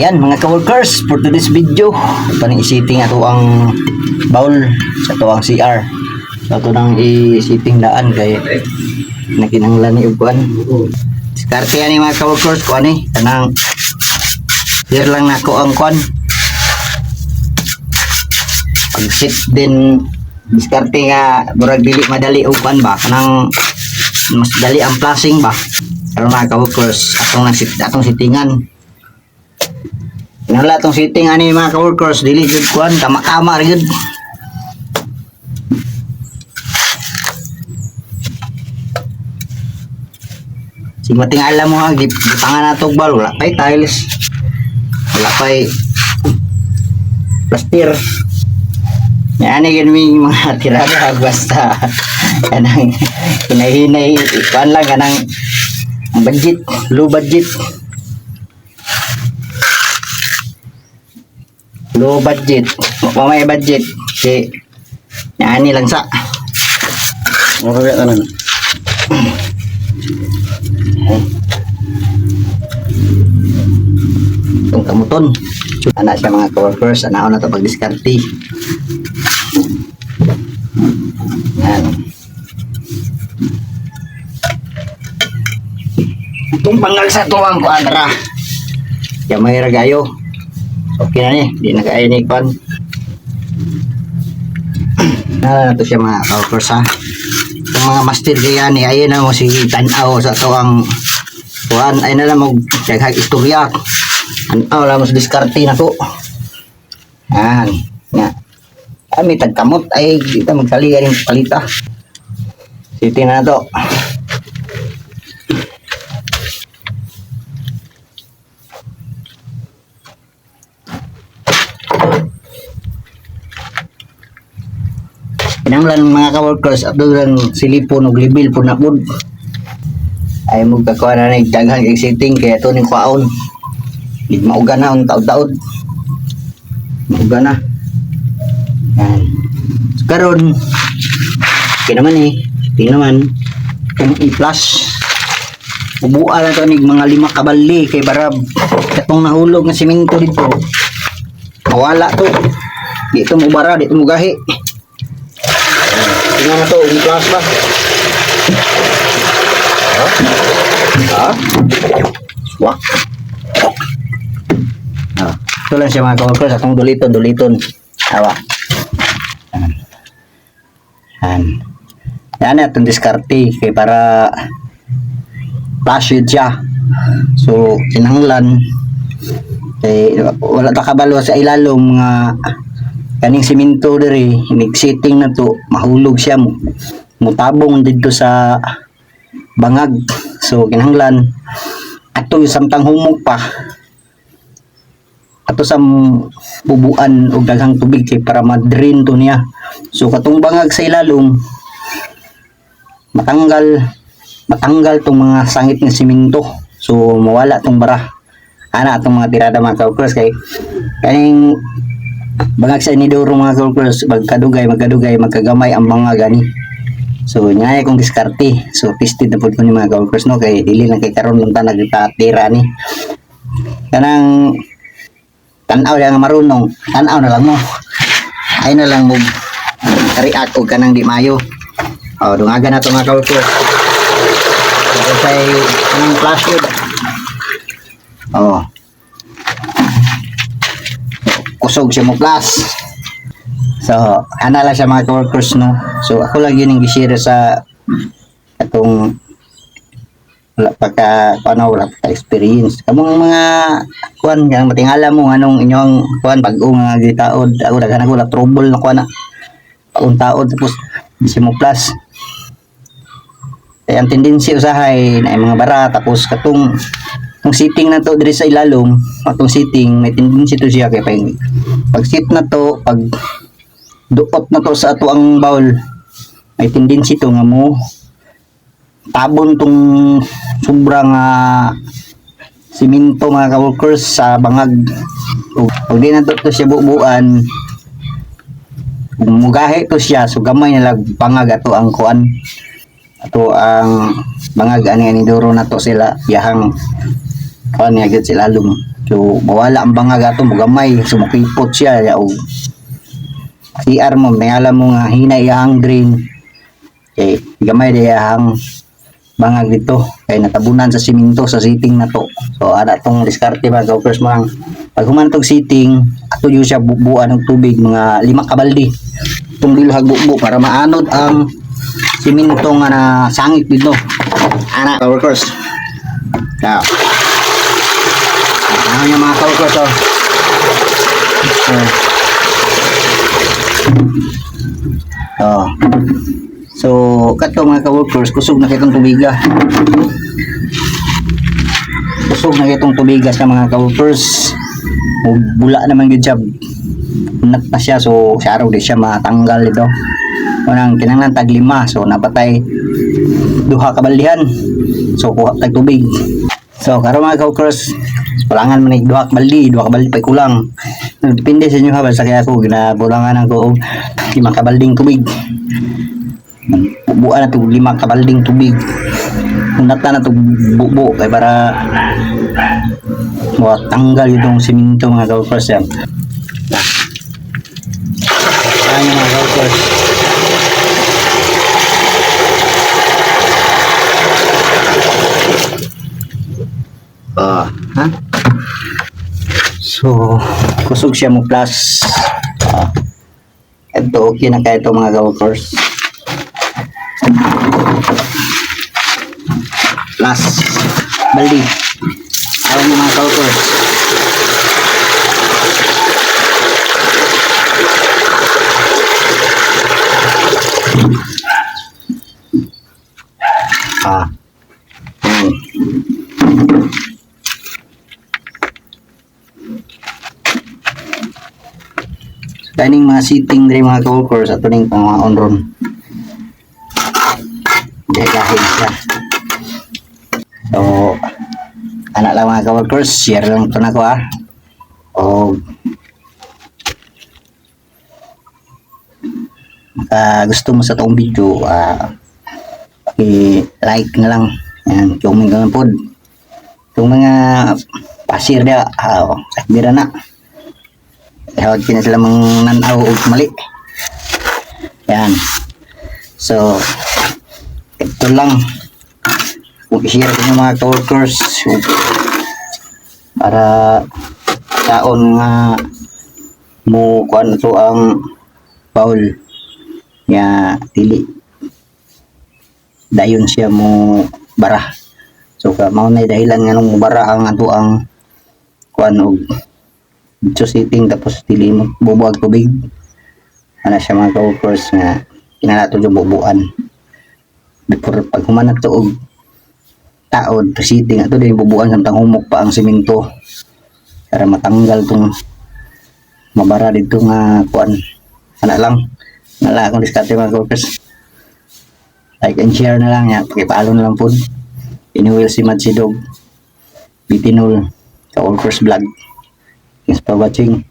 Yan mga ka-workers, for today's video paning i-setting ato ang bowl sa ato ang CR. So ato nang i-setting daan kay nakinahanglan ni upuan. Diskarte ani mga ka-workers ko ani kanang here lang nako ang kon. Pag sit din diskarte nga murag dili madali upuan ba kanang mas dali ang flashing ba. Pero mga ka-workers atong settingan. Nala tong setting ani mga ka-workers dili jud kuan tama-tama ra jud. Sig matingala mo ha gipangan nato bal wala pay tiles. Wala pay plaster. Yan ani gani mga tirada basta kanang hinahinay kuan lang kanang budget, low budget. Low budget, may budget si ani lang sa okay tanan itong kamuton ana siya mga ka-workers anaon na ito pag-diskarte yan itong panggal sa tuwang kuadra kaya may ragayo okay na ni, di na kaya ni Kwan. Na to siya mga ka-workers ha. Yung mga master kaya ni ayun na mo sige tanaw sa to ang Kwan ay na lang mo daghang istorya. Tanaw lang mo sa diskarte na to. Yan. Nga. Kami tagkamot ay kita magsaliga rin palita. Siti na to. Kinanglan mga ka-workers abdulan silipon og libil po na pod ay magkakuha na ng daghang exiting kaya ito ning kwaon di mauga na ang taod-taod mauga na yan so, karon kinaman tingnaman kung i-plus ubuan na ito ning mga 5 kabali kay barab katong nahulog nga simento dito mawala to dito mo bara dito mo gahi. Tingnan na to, yung plus ba? Ha? Swak. Ito lang siya mga ka-workers, atong duliton. Awa. Yan na itong diskarte, kaya para flash yun siya. So, kinanglan, wala ta kabalo sa ilalom nga kaning simento diri inig-setting na to mahulog siya mutabong dito sa bangag so kinahanglan ato samtang humog pa ato sa bubuan og daghang tubig kay para ma-drain to niya so katong bangag sa ilalom matanggal tong mga sangit nga simento so mawala tong bara ana atong mga tirada mga ka-workers kay kaning bangag sa inidoro mga ka-workers magkadugay magkagamay ang mga gani so nyaya kong diskarte so tested na po ni mga ka-workers no kay dili lang kay karon lang ta nagtatira ni kanang tanaw lang marunong tanaw na lang mo ay na lang mo react og kanang di mayo dungaga na to mga ka-workers so say kanang flash wood kusog siya mo plus so ana lang siya mga ka-workers no so ako lang yun yung gishare sa atong wala pa experience kamong mga kuan yang matingala mo anong inyong kuan bag-o nga gitaod ako daghan ako trouble na kuan na pauntaod tapos di siya mo plus ay ang tendency usahay na mga bara tapos katong ang sitting na to diri sa ilalom atong sitting may tendency to siya kay pag sit na to pag duot na to sa ato ang bowl may tendency to nga mo tabon tong sobrang simento mga ka-workers sa bangag pag di na to siya bubuan mugahe to siya so gamay na lang bangag ato ang kuan ato ang bangag ani duro na to sila yahang kuan niya gid sila lum so So mawala ang bangag ato mo gamay, so makipot siya ya og CR mo, may alam mo nga hinay ang drain. Okay, gamay dia ang bangag dito kay natabunan sa simento sa seating na to. So ada tong diskarte mga ka-workers mo. Pag human tog seating, ato yun siya bubuan ng tubig mga 5 kabaldi. Itong bilhag bubo para maanod ang simento nga na sangit dito. Ana ka-workers. Now, ano yung mga ka-workers oh. Oh. So, kato mga ka-workers, kusog na kitong tubiga. Kusog na kitong tubiga sa mga ka-workers. Bula naman yung job. Unat na siya, so sa araw di siya matanggal ito. Unang kinanglan tag 5, so napatay 2 kabaldihan. So, kuha tag tubig. So, karon mga ka-workers, kulangan man 2 kabaldi pa kulang. Depende sa inyo ha, basta kaya ako ginabulangan ako 5 kabalding tubig. Bubuan na ito 5 kabalding tubig. Unatan na ito bubo kay para tanggal itong simento mga ka-workers yan. Ayan yung mga ka-workers. Ha? So, kusog siya mo plus. Ito okay na kaya ito mga ka-workers. Plus baldi. Ayan yung mga ka-workers. Ayan. Kaning mga seating diri mga ka-workers ato ning pang mga on-ron. Dahil siya. So, anak lang mga ka-workers, share lang ito na ko o gusto mo sa itong video, like na lang. Ayan, comment ka lang po. Itong mga pasir na, sakbira na. Hawag na sila mga nanaw o mali. Yan. So, ito lang. Kung i-share ko ng mga ka-workers para taon nga mo kuan ito ang bowl nga dili dayon siya mo bara. So, mao na dahilan nga nung bara ang ato ang kuan og so sitting tapos dili mo bubuag tubig. Ana siya mga ka-workers nga kinalato yung bubuan before pag humanag to og taod sitting ato din bubuan samtang humok pa ang simento para matanggal tong mabara dito nga kuan. Ana lang nala akong diskarte mga ka-workers. Like and share na lang ya, pakipalo na lang po. Inuwil si Madsidog Bitinol ka-workers vlog. Thanks for watching.